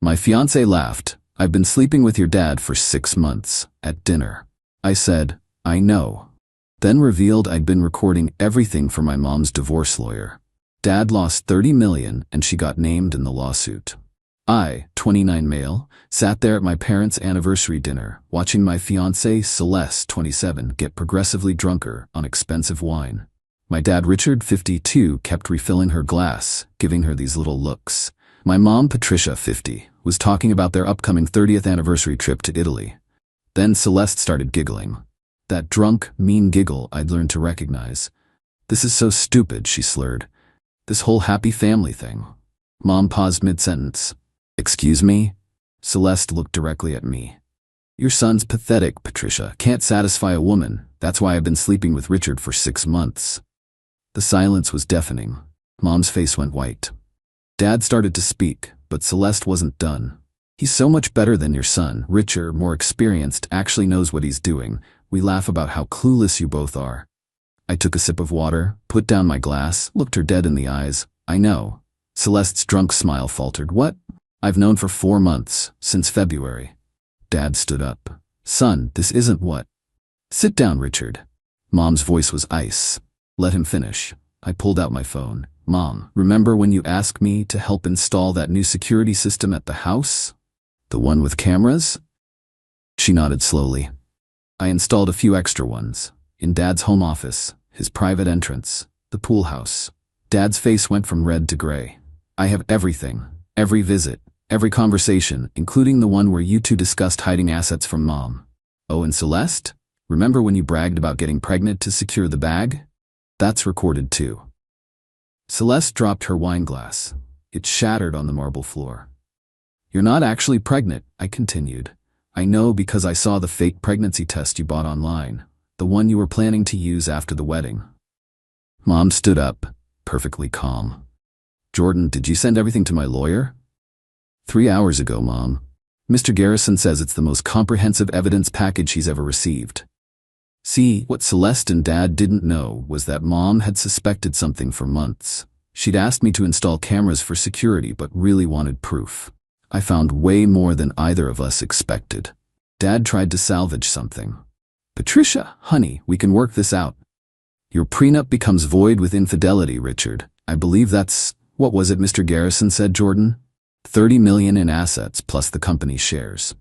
My fiancé laughed. I've been sleeping with your dad for 6 months, at dinner. I said, I know. Then revealed I'd been recording everything for my mom's divorce lawyer. Dad lost $30 million and she got named in the lawsuit. I, 29 male, sat there at my parents' anniversary dinner, watching my fiancée Celeste, 27, get progressively drunker on expensive wine. My dad Richard, 52, kept refilling her glass, giving her these little looks. My mom Patricia, 50, was talking about their upcoming 30th anniversary trip to Italy. Then Celeste started giggling. That drunk, mean giggle I'd learned to recognize. This is so stupid, she slurred. This whole happy family thing. Mom paused mid-sentence. Excuse me? Celeste looked directly at me. Your son's pathetic, Patricia. Can't satisfy a woman. That's why I've been sleeping with Richard for 6 months. The silence was deafening. Mom's face went white. Dad started to speak, but Celeste wasn't done. He's so much better than your son. Richer, more experienced, actually knows what he's doing. We laugh about how clueless you both are. I took a sip of water, put down my glass, looked her dead in the eyes. I know. Celeste's drunk smile faltered. What? I've known for 4 months, since February. Dad stood up. Son, this isn't what. Sit down, Richard. Mom's voice was ice. Let him finish. I pulled out my phone. Mom, remember when you asked me to help install that new security system at the house? The one with cameras? She nodded slowly. I installed a few extra ones. In Dad's home office, his private entrance, the pool house. Dad's face went from red to gray. I have everything. Every visit. Every conversation, including the one where you two discussed hiding assets from Mom. Oh, and Celeste? Remember when you bragged about getting pregnant to secure the bag? That's recorded too. Celeste dropped her wine glass. It shattered on the marble floor. You're not actually pregnant, I continued. I know because I saw the fake pregnancy test you bought online, the one you were planning to use after the wedding. Mom stood up, perfectly calm. Jordan, did you send everything to my lawyer? 3 hours ago, Mom. Mr. Garrison says it's the most comprehensive evidence package he's ever received. See, what Celeste and Dad didn't know was that Mom had suspected something for months. She'd asked me to install cameras for security but really wanted proof. I found way more than either of us expected. Dad tried to salvage something. Patricia, honey, we can work this out. Your prenup becomes void with infidelity, Richard. I believe that's, what was it Mr. Garrison said, Jordan? $30 million in assets plus the company's shares.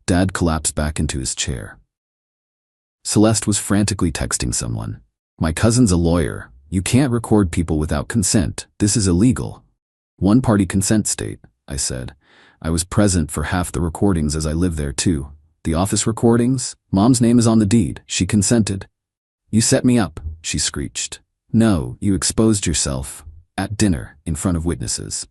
Dad collapsed back into his chair. Celeste was frantically texting someone. My cousin's a lawyer. You can't record people without consent. This is illegal. One-party consent state, I said. I was present for half the recordings as I lived there too. The office recordings? Mom's name is on the deed. She consented. You set me up, she screeched. No, you exposed yourself. At dinner, in front of witnesses.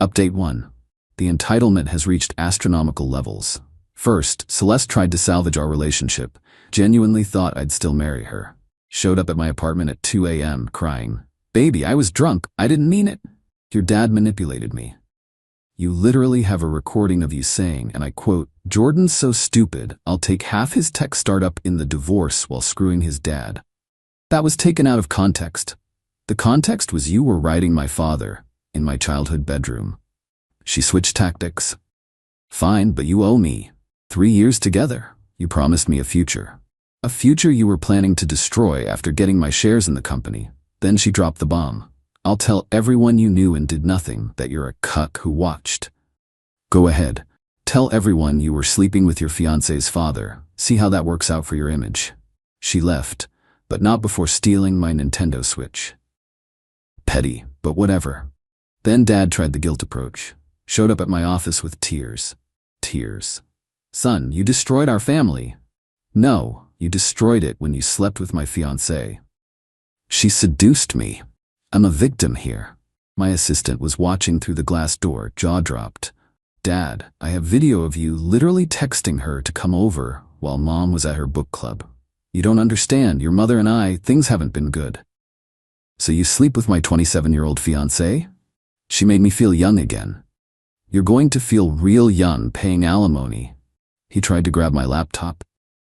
Update 1. The entitlement has reached astronomical levels. First, Celeste tried to salvage our relationship. Genuinely thought I'd still marry her. Showed up at my apartment at 2 a.m. crying. Baby, I was drunk. I didn't mean it. Your dad manipulated me. You literally have a recording of you saying, and I quote, Jordan's so stupid, I'll take half his tech startup in the divorce while screwing his dad. That was taken out of context. The context was you were writing my father in my childhood bedroom. She switched tactics. Fine, but you owe me. 3 years together. You promised me a future. A future you were planning to destroy after getting my shares in the company. Then she dropped the bomb. I'll tell everyone you knew and did nothing that you're a cuck who watched. Go ahead. Tell everyone you were sleeping with your fiancé's father. See how that works out for your image. She left, but not before stealing my Nintendo Switch. Petty, but whatever. Then Dad tried the guilt approach. Showed up at my office with tears. Tears. Son, you destroyed our family. No, you destroyed it when you slept with my fiancée. She seduced me. I'm a victim here. My assistant was watching through the glass door, jaw dropped. Dad, I have video of you literally texting her to come over while Mom was at her book club. You don't understand, your mother and I, things haven't been good. So you sleep with my 27-year-old fiancé? She made me feel young again. You're going to feel real young paying alimony. He tried to grab my laptop.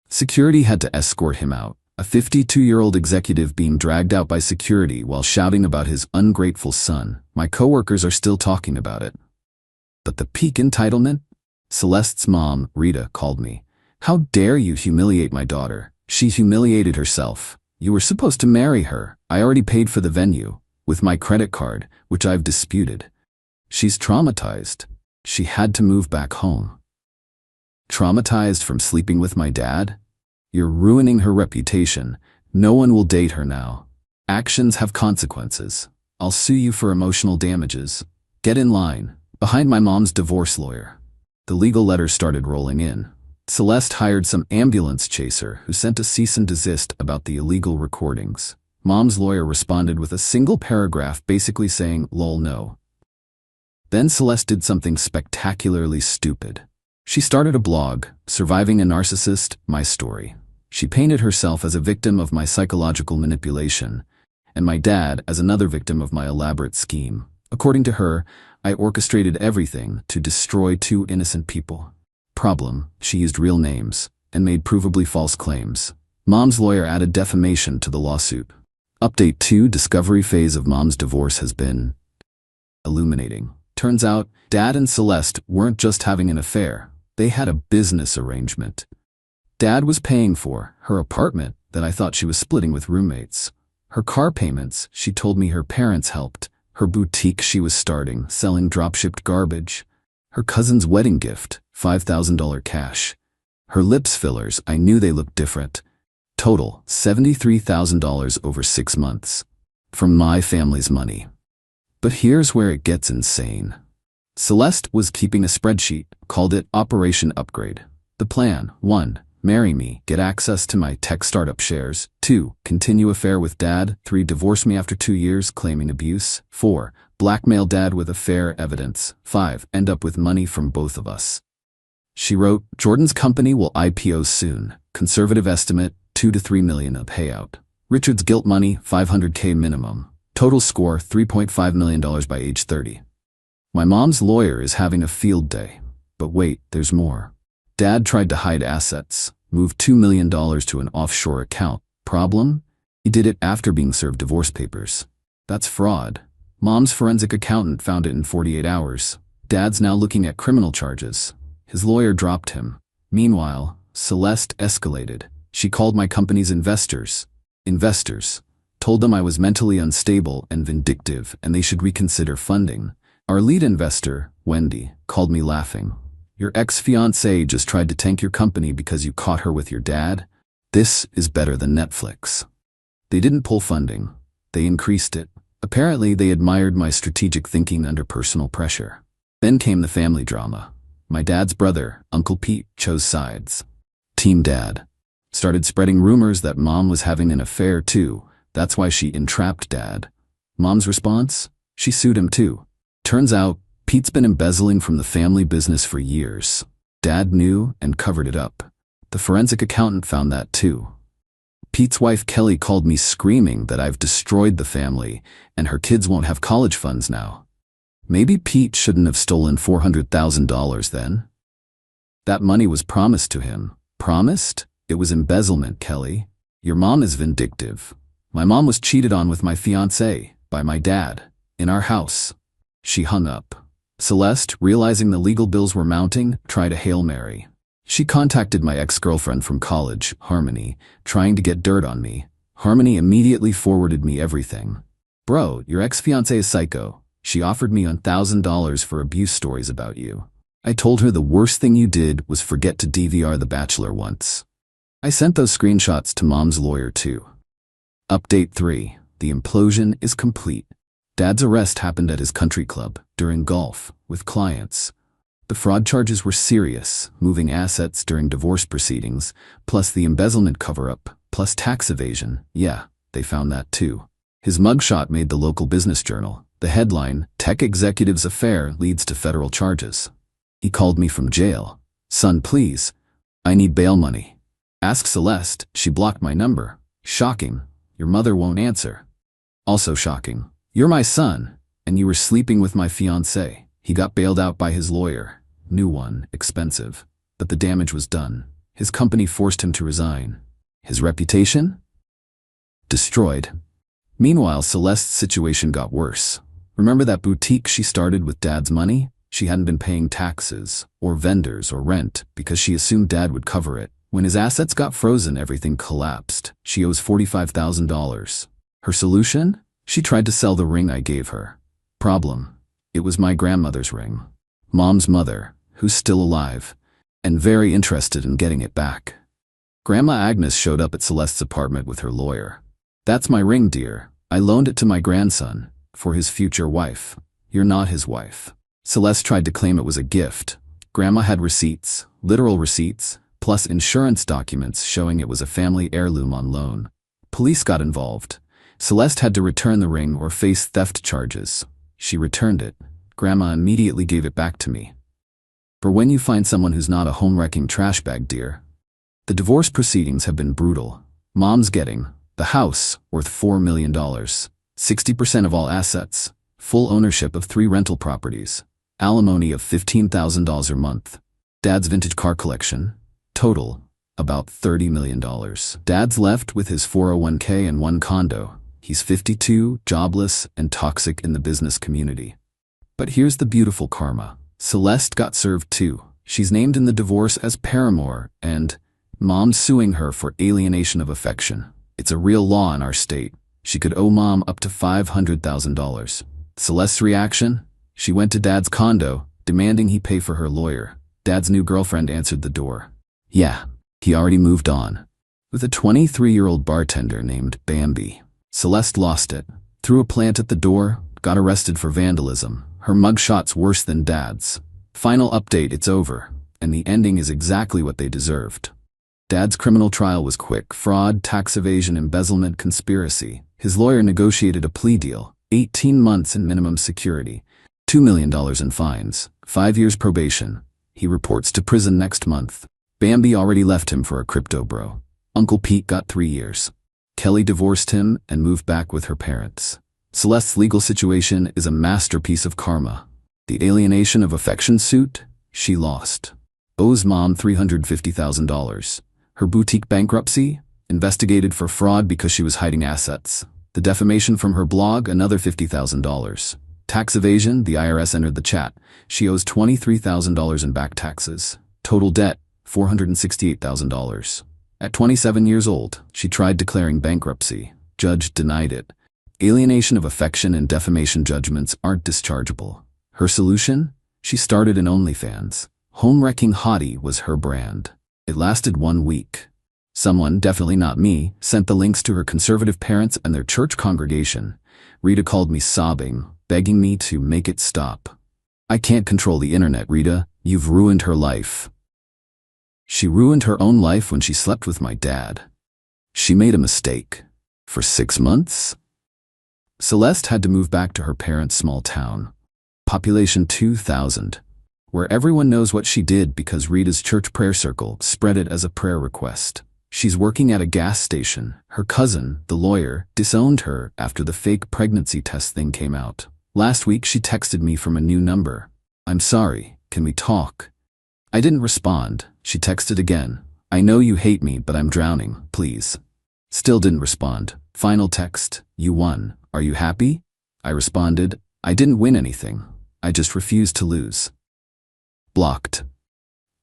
Security had to escort him out. A 52-year-old executive being dragged out by security while shouting about his ungrateful son. My coworkers are still talking about it. But the peak entitlement? Celeste's mom, Rita, called me. How dare you humiliate my daughter? She humiliated herself. You were supposed to marry her. I already paid for the venue, with my credit card, which I've disputed. She's traumatized. She had to move back home. Traumatized from sleeping with my dad? You're ruining her reputation. No one will date her now. Actions have consequences. I'll sue you for emotional damages. Get in line, behind my mom's divorce lawyer. The legal letters started rolling in. Celeste hired some ambulance chaser who sent a cease and desist about the illegal recordings. Mom's lawyer responded with a single paragraph basically saying, "Lol, no." Then Celeste did something spectacularly stupid. She started a blog, Surviving a Narcissist, My Story. She painted herself as a victim of my psychological manipulation, and my dad as another victim of my elaborate scheme. According to her, I orchestrated everything to destroy two innocent people. Problem, she used real names and made provably false claims. Mom's lawyer added defamation to the lawsuit. Update 2: Discovery phase of mom's divorce has been illuminating. Turns out, Dad and Celeste weren't just having an affair. They had a business arrangement. Dad was paying for her apartment that I thought she was splitting with roommates. Her car payments, she told me her parents helped. Her boutique she was starting, selling drop-shipped garbage. Her cousin's wedding gift, $5,000 cash. Her lips fillers, I knew they looked different. Total, $73,000 over 6 months. From my family's money. But here's where it gets insane. Celeste was keeping a spreadsheet, called it Operation Upgrade. The plan: 1. Marry me, get access to my tech startup shares. 2. Continue affair with Dad. 3. Divorce me after 2 years, claiming abuse. 4. Blackmail Dad with affair evidence. 5. End up with money from both of us. She wrote, Jordan's company will IPO soon. Conservative estimate, 2 to 3 million a payout. Richard's guilt money, $500K minimum. Total score, $3.5 million by age 30. My mom's lawyer is having a field day. But wait, there's more. Dad tried to hide assets, moved $2 million to an offshore account. Problem? He did it after being served divorce papers. That's fraud. Mom's forensic accountant found it in 48 hours. Dad's now looking at criminal charges. His lawyer dropped him. Meanwhile, Celeste escalated. She called my company's investors. Told them I was mentally unstable and vindictive and they should reconsider funding. Our lead investor, Wendy, called me laughing. Your ex-fiancée just tried to tank your company because you caught her with your dad? This is better than Netflix. They didn't pull funding. They increased it. Apparently, they admired my strategic thinking under personal pressure. Then came the family drama. My dad's brother, Uncle Pete, chose sides. Team Dad. Started spreading rumors that Mom was having an affair too. That's why she entrapped Dad. Mom's response? She sued him too. Turns out, Pete's been embezzling from the family business for years. Dad knew and covered it up. The forensic accountant found that too. Pete's wife Kelly called me screaming that I've destroyed the family and her kids won't have college funds now. Maybe Pete shouldn't have stolen $400,000 then. That money was promised to him. Promised? It was embezzlement, Kelly. Your mom is vindictive. My mom was cheated on with my fiancé, by my dad, in our house. She hung up. Celeste, realizing the legal bills were mounting, tried a Hail Mary. She contacted my ex-girlfriend from college, Harmony, trying to get dirt on me. Harmony immediately forwarded me everything. Bro, your ex-fiancé is psycho. She offered me $1,000 for abuse stories about you. I told her the worst thing you did was forget to DVR The Bachelor once. I sent those screenshots to Mom's lawyer too. Update 3. The implosion is complete. Dad's arrest happened at his country club, during golf, with clients. The fraud charges were serious, moving assets during divorce proceedings, plus the embezzlement cover-up, plus tax evasion. Yeah, they found that too. His mugshot made the local business journal. The headline, Tech Executive's Affair Leads to Federal Charges. He called me from jail. Son, please. I need bail money. Ask Celeste, she blocked my number. Shocking. Your mother won't answer. Also shocking. You're my son, and you were sleeping with my fiancé. He got bailed out by his lawyer. New one, expensive. But the damage was done. His company forced him to resign. His reputation? Destroyed. Meanwhile, Celeste's situation got worse. Remember that boutique she started with Dad's money? She hadn't been paying taxes, or vendors, or rent because she assumed Dad would cover it. When his assets got frozen, everything collapsed. She owes $45,000. Her solution? She tried to sell the ring I gave her. Problem: it was my grandmother's ring. Mom's mother, who's still alive, and very interested in getting it back. Grandma Agnes showed up at Celeste's apartment with her lawyer. "That's my ring, dear. I loaned it to my grandson, for his future wife. You're not his wife." Celeste tried to claim it was a gift. Grandma had receipts, literal receipts, plus insurance documents showing it was a family heirloom on loan. Police got involved. Celeste had to return the ring or face theft charges. She returned it. Grandma immediately gave it back to me. For when you find someone who's not a home-wrecking trash bag, dear. The divorce proceedings have been brutal. Mom's getting the house, worth $4 million, 60% of all assets, full ownership of 3 rental properties, alimony of $15,000 a month. Dad's vintage car collection, total, about $30 million. Dad's left with his 401k and 1 condo. He's 52, jobless, and toxic in the business community. But here's the beautiful karma. Celeste got served too. She's named in the divorce as paramour, and Mom's suing her for alienation of affection. It's a real law in our state. She could owe Mom up to $500,000. Celeste's reaction? She went to Dad's condo, demanding he pay for her lawyer. Dad's new girlfriend answered the door. Yeah, he already moved on. With a 23-year-old bartender named Bambi. Celeste lost it, threw a plant at the door, got arrested for vandalism. Her mugshot's worse than Dad's. Final update: it's over, and the ending is exactly what they deserved. Dad's criminal trial was quick: fraud, tax evasion, embezzlement, conspiracy. His lawyer negotiated a plea deal: 18 months in minimum security, $2 million in fines, 5 years probation. He reports to prison next month. Bambi already left him for a crypto bro. Uncle Pete got 3 years. Kelly divorced him and moved back with her parents. Celeste's legal situation is a masterpiece of karma. The alienation of affection suit, she lost. Owes Mom $350,000. Her boutique bankruptcy, investigated for fraud because she was hiding assets. The defamation from her blog, another $50,000. Tax evasion, the IRS entered the chat. She owes $23,000 in back taxes. Total debt, $468,000. At 27 years old, she tried declaring bankruptcy. Judge denied it. Alienation of affection and defamation judgments aren't dischargeable. Her solution? She started an OnlyFans. Home-wrecking hottie was her brand. It lasted 1 week. Someone, definitely not me, sent the links to her conservative parents and their church congregation. Rita called me sobbing, begging me to make it stop. I can't control the internet, Rita. You've ruined her life. She ruined her own life when she slept with my dad. She made a mistake. For 6 months? Celeste had to move back to her parents' small town. Population 2,000. Where everyone knows what she did because Rita's church prayer circle spread it as a prayer request. She's working at a gas station. Her cousin, the lawyer, disowned her after the fake pregnancy test thing came out. Last week she texted me from a new number. "I'm sorry, can we talk?" I didn't respond. She texted again. "I know you hate me, but I'm drowning, please." Still didn't respond. Final text: "You won. Are you happy?" I responded, "I didn't win anything. I just refused to lose." Blocked.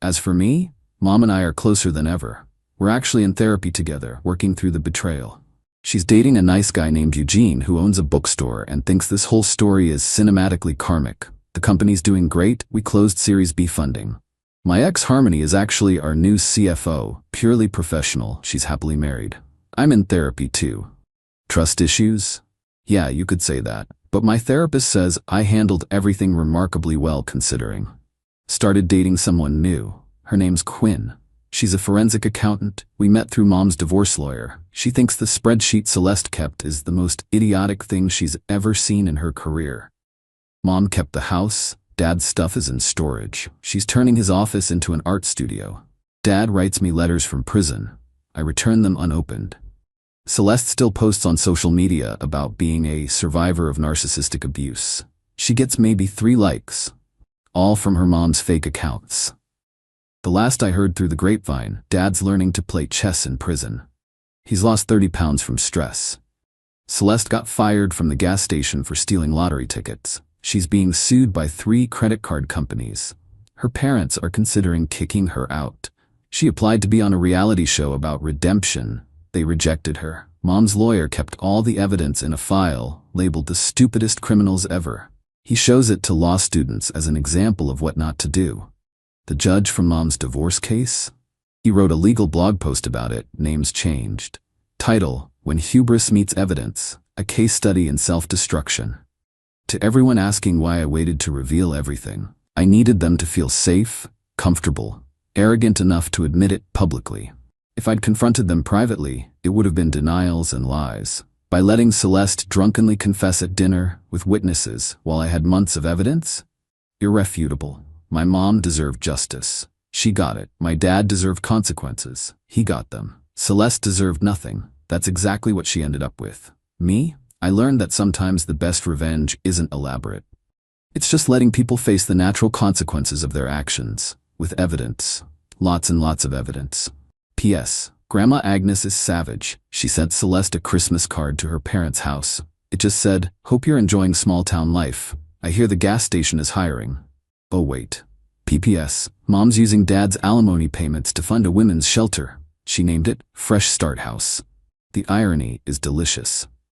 As for me, Mom and I are closer than ever. We're actually in therapy together, working through the betrayal. She's dating a nice guy named Eugene who owns a bookstore and thinks this whole story is cinematically karmic. The company's doing great. We closed Series B funding. My ex Harmony is actually our new CFO, purely professional. She's happily married. I'm in therapy too. Trust issues? Yeah, you could say that. But my therapist says I handled everything remarkably well considering. Started dating someone new. Her name's Quinn. She's a forensic accountant. We met through Mom's divorce lawyer. She thinks the spreadsheet Celeste kept is the most idiotic thing she's ever seen in her career. Mom kept the house. Dad's stuff is in storage. She's turning his office into an art studio. Dad writes me letters from prison. I return them unopened. Celeste still posts on social media about being a survivor of narcissistic abuse. She gets maybe 3 likes. All from her mom's fake accounts. The last I heard through the grapevine, Dad's learning to play chess in prison. He's lost 30 pounds from stress. Celeste got fired from the gas station for stealing lottery tickets. She's being sued by 3 credit card companies. Her parents are considering kicking her out. She applied to be on a reality show about redemption. They rejected her. Mom's lawyer kept all the evidence in a file, labeled the stupidest criminals ever. He shows it to law students as an example of what not to do. The judge from Mom's divorce case? He wrote a legal blog post about it, names changed. Title: When Hubris Meets Evidence, a case study in self-destruction. To everyone asking why I waited to reveal everything, I needed them to feel safe, comfortable, arrogant enough to admit it publicly. If I'd confronted them privately, it would have been denials and lies. By letting Celeste drunkenly confess at dinner with witnesses while I had months of evidence? Irrefutable. My mom deserved justice. She got it. My dad deserved consequences. He got them. Celeste deserved nothing. That's exactly what she ended up with. Me? I learned that sometimes the best revenge isn't elaborate. It's just letting people face the natural consequences of their actions, with evidence. Lots and lots of evidence. P.S. Grandma Agnes is savage. She sent Celeste a Christmas card to her parents' house. It just said, "Hope you're enjoying small-town life. I hear the gas station is hiring." Oh wait. P.P.S. Mom's using Dad's alimony payments to fund a women's shelter. She named it Fresh Start House. The irony is delicious.